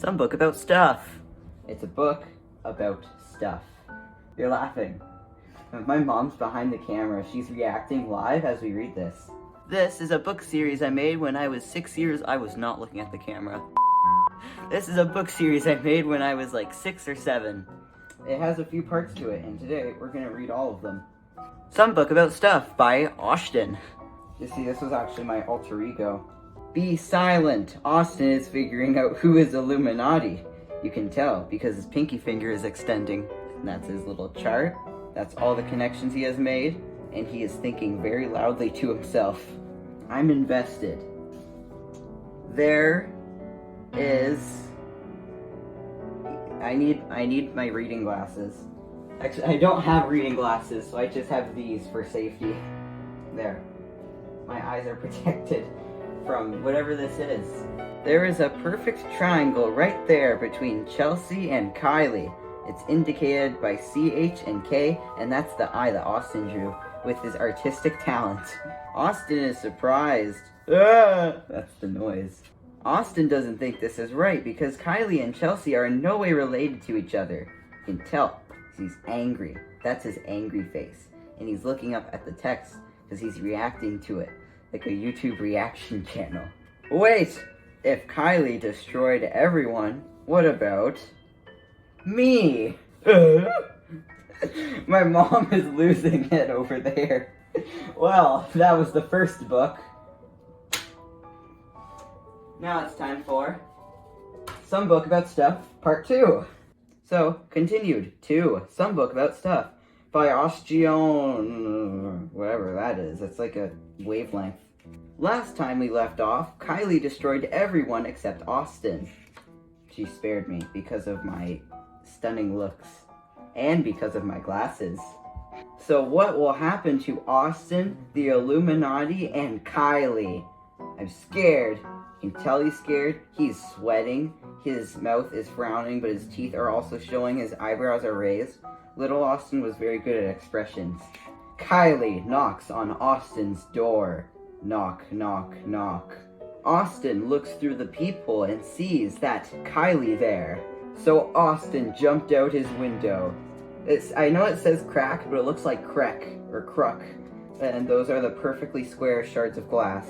Some book about stuff. It's a book about stuff. You're laughing. My mom's behind the camera. She's reacting live as we read this. This is a book series I made when I was 6 years. I was not looking at the camera. This is a book series I made when I was like 6 or 7. It has a few parts to it, and today we're gonna read all of them. Some Book About Stuff by Austin. You see, this was actually my alter ego. Be silent. Austin is figuring out who is Illuminati. You can tell because his pinky finger is extending. And that's his little chart. That's all the connections he has made. And he is thinking very loudly to himself. I'm invested. There is... I need my reading glasses. Actually, I don't have reading glasses, so I just have these for safety. There. My eyes are protected from whatever this is. There is a perfect triangle right there between Chelsea and Kylie. It's indicated by CH and K, and that's the eye that Austin drew with his artistic talent. Austin is surprised. That's the noise. Austin doesn't think this is right because Kylie and Chelsea are in no way related to each other. You can tell, he's angry. That's his angry face. And he's looking up at the text because he's reacting to it, like a YouTube reaction channel. Wait! If Kylie destroyed everyone, what about me? My mom is losing it over there. Well, that was the first book. Now it's time for Some Book About Stuff, Part 2. So, continued to Some Book About Stuff by Austin, whatever that is. It's like a wavelength. Last time we left off, Kylie destroyed everyone except Austin. She spared me because of my stunning looks and because of my glasses. So what will happen to Austin, the Illuminati, and Kylie? I'm scared. You can tell he's scared. He's sweating. His mouth is frowning, but his teeth are also showing. His eyebrows are raised. Little Austin was very good at expressions. Kylie knocks on Austin's door. Knock, knock, knock. Austin looks through the peephole and sees that Kylie there. So Austin jumped out his window. I know it says crack, but it looks like crack or cruck. And those are the perfectly square shards of glass.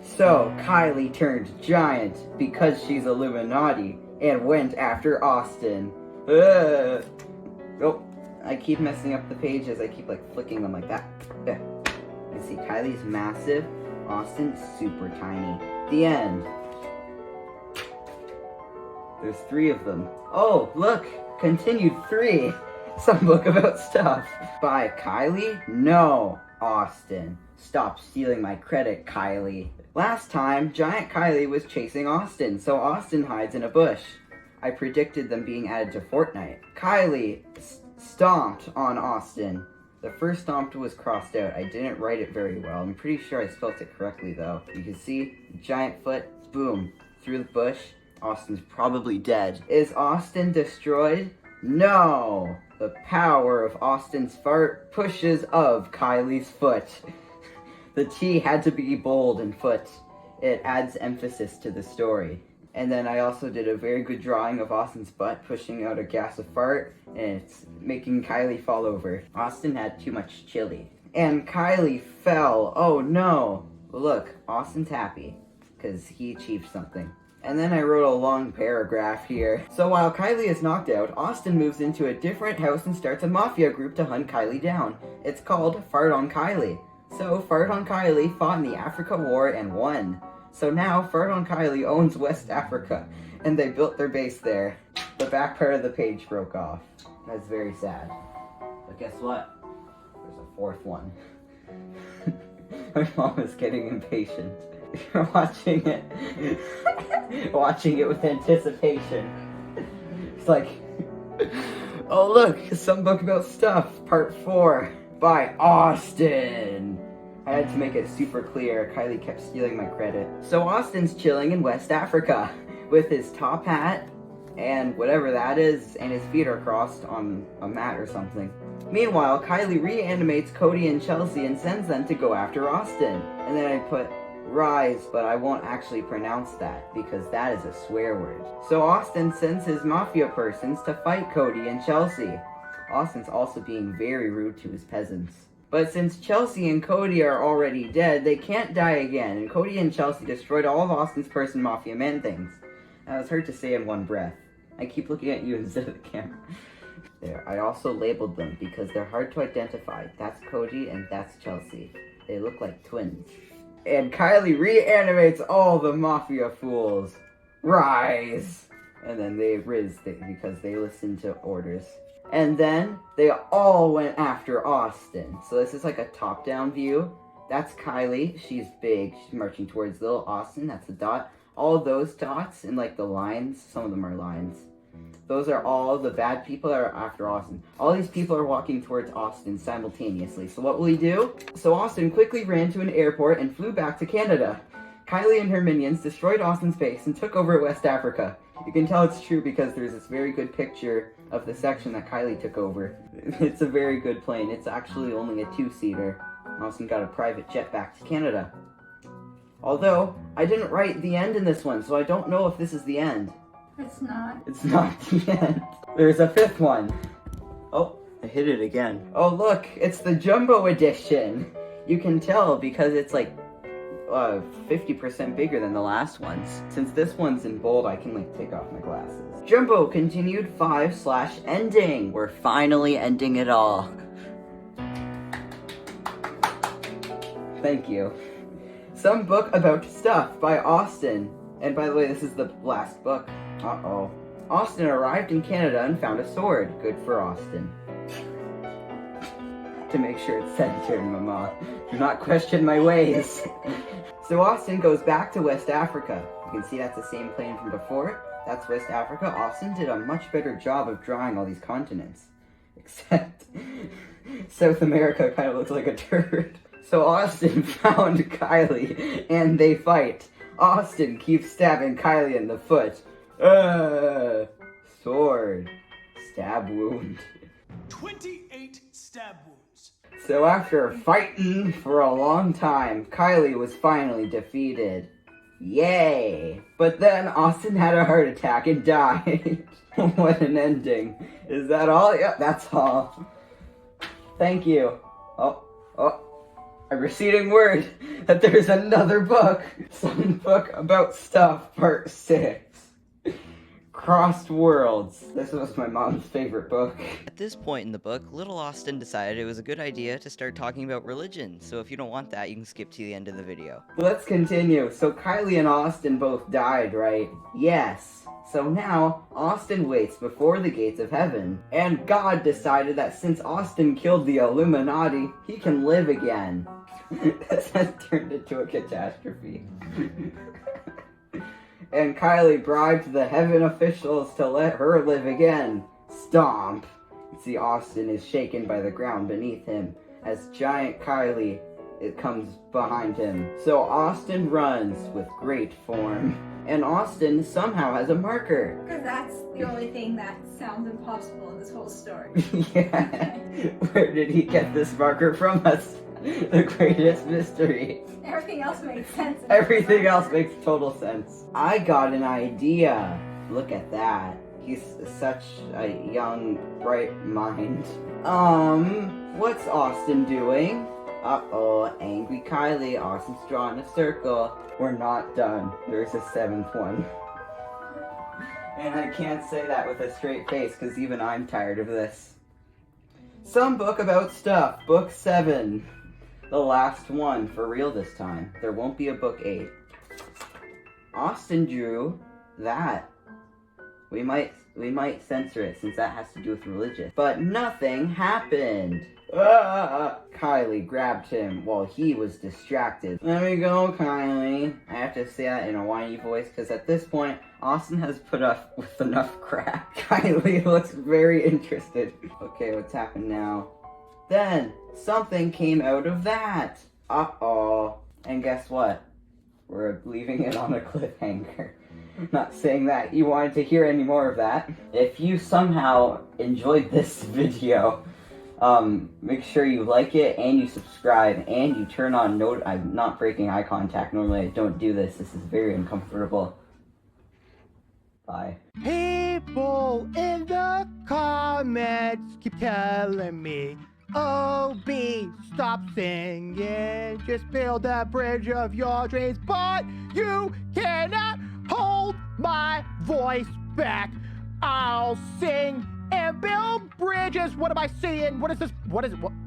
So Kylie turned giant because she's Illuminati and went after Austin. Oh, I keep messing up the pages. I keep like flicking them like that. You see, Kylie's massive. Austin's super tiny. The end. There's 3 of them. Oh, look! Continued 3. Some Book About Stuff. By Kylie? No, Austin. Stop stealing my credit, Kylie. Last time, Giant Kylie was chasing Austin, so Austin hides in a bush. I predicted them being added to Fortnite. Kylie stomped on Austin. The first stomp was crossed out. I didn't write it very well. I'm pretty sure I spelled it correctly, though. You can see, giant foot, boom, through the bush. Austin's probably dead. Is Austin destroyed? No! The power of Austin's fart pushes of Kylie's foot. The T had to be bold in foot. It adds emphasis to the story. And then I also did a very good drawing of Austin's butt pushing out a gas of fart, and it's making Kylie fall over. Austin had too much chili. And Kylie fell. Oh no! Look, Austin's happy, because he achieved something. And then I wrote a long paragraph here. So while Kylie is knocked out, Austin moves into a different house and starts a Mafia group to hunt Kylie down. It's called Fart on Kylie. So Fart on Kylie fought in the Africa War and won. So now Fart on Kylie owns West Africa, and they built their base there. The back part of the page broke off. That's very sad. But guess what? There's a 4th one. My mom is getting impatient. You're watching it. Watching it with anticipation. It's like, oh look, Some Book About Stuff, Part 4 by Austin. I had to make it super clear. Kylie kept stealing my credit. So Austin's chilling in West Africa with his top hat and whatever that is, and his feet are crossed on a mat or something. Meanwhile, Kylie reanimates Cody and Chelsea and sends them to go after Austin. And then I put rise, but I won't actually pronounce that because that is a swear word. So Austin sends his Mafia persons to fight Cody and Chelsea. Austin's also being very rude to his peasants. But since Chelsea and Cody are already dead, they can't die again, and Cody and Chelsea destroyed all of Austin's person Mafia men things. That was hard to say in one breath. I keep looking at you instead of the camera. There, I also labeled them because they're hard to identify. That's Cody and that's Chelsea. They look like twins. And Kylie reanimates all the Mafia fools. Rise! And then they riz because they listened to orders. And then they all went after Austin. So this is like a top-down view. That's Kylie. She's big. She's marching towards little Austin. That's a dot. All those dots and like the lines, some of them are lines. Those are all the bad people that are after Austin. All these people are walking towards Austin simultaneously. So what will he do? So Austin quickly ran to an airport and flew back to Canada. Kylie and her minions destroyed Austin's base and took over West Africa. You can tell it's true because there's this very good picture of the section that Kylie took over. It's a very good plane. It's actually only a 2-seater. Austin got a private jet back to Canada. Although, I didn't write the end in this one, so I don't know if this is the end. It's not. It's not the end. There's a 5th one. Oh, I hit it again. Oh look, it's the Jumbo edition. You can tell because it's like 50% bigger than the last ones. Since this one's in bold, I can like take off my glasses. Jumbo continued 5/ending. We're finally ending it all. Thank you. Some book about stuff by Austin. And by the way, this is the last book. Uh-oh. Austin arrived in Canada and found a sword. Good for Austin. To make sure it's centered, Mama. Do not question my ways. So Austin goes back to West Africa. You can see that's the same plane from before. That's West Africa. Austin did a much better job of drawing all these continents. Except South America kind of looks like a turd. So Austin found Kylie and they fight. Austin keeps stabbing Kylie in the foot. Sword. Stab wound. 28 stab wounds. So after fighting for a long time, Kylie was finally defeated. Yay! But then Austin had a heart attack and died. What an ending. Is that all? Yep, that's all. Thank you. Oh. A receding word that there's another book. Some book about stuff, part 6. Crossed Worlds. This was my mom's favorite book. At this point in the book, little Austin decided it was a good idea to start talking about religion, so if you don't want that, you can skip to the end of the video. Let's continue. So Kylie and Austin both died, right? Yes. So now, Austin waits before the gates of heaven. And God decided that since Austin killed the Illuminati, he can live again. This has turned into a catastrophe. And Kylie bribed the heaven officials to let her live again. Stomp! See, Austin is shaken by the ground beneath him as giant Kylie comes behind him. So Austin runs with great form. And Austin somehow has a marker. Because that's the only thing that sounds impossible in this whole story. Yeah. Where did he get this marker from? That's the greatest mystery. Everything else makes sense. Everything else makes total sense. I got an idea. Look at that. He's such a young, bright mind. What's Austin doing? Uh-oh, angry Kylie. Austin's drawing a circle. We're not done. There's a 7th one. And I can't say that with a straight face, because even I'm tired of this. Some book about stuff. Book 7. The last one, for real this time. There won't be a book 8. Austin drew that. We might censor it, since that has to do with religion. But nothing happened. Kylie grabbed him while he was distracted. There we go, Kylie. I have to say that in a whiny voice, because at this point, Austin has put up with enough crap. Kylie looks very interested. Okay, what's happened now? Then, something came out of that. Uh-oh. And guess what? We're leaving it on a cliffhanger. Not saying that you wanted to hear any more of that. If you somehow enjoyed this video, Make sure you like it and you subscribe and you turn on I'm not breaking eye contact. Normally I don't do this. This is very uncomfortable. Bye. People in the comments keep telling me, OB, stop singing, just build that bridge of your dreams, but you cannot hold my voice back. I'll sing and build bridges. What am I seeing? What is this? What is it? What?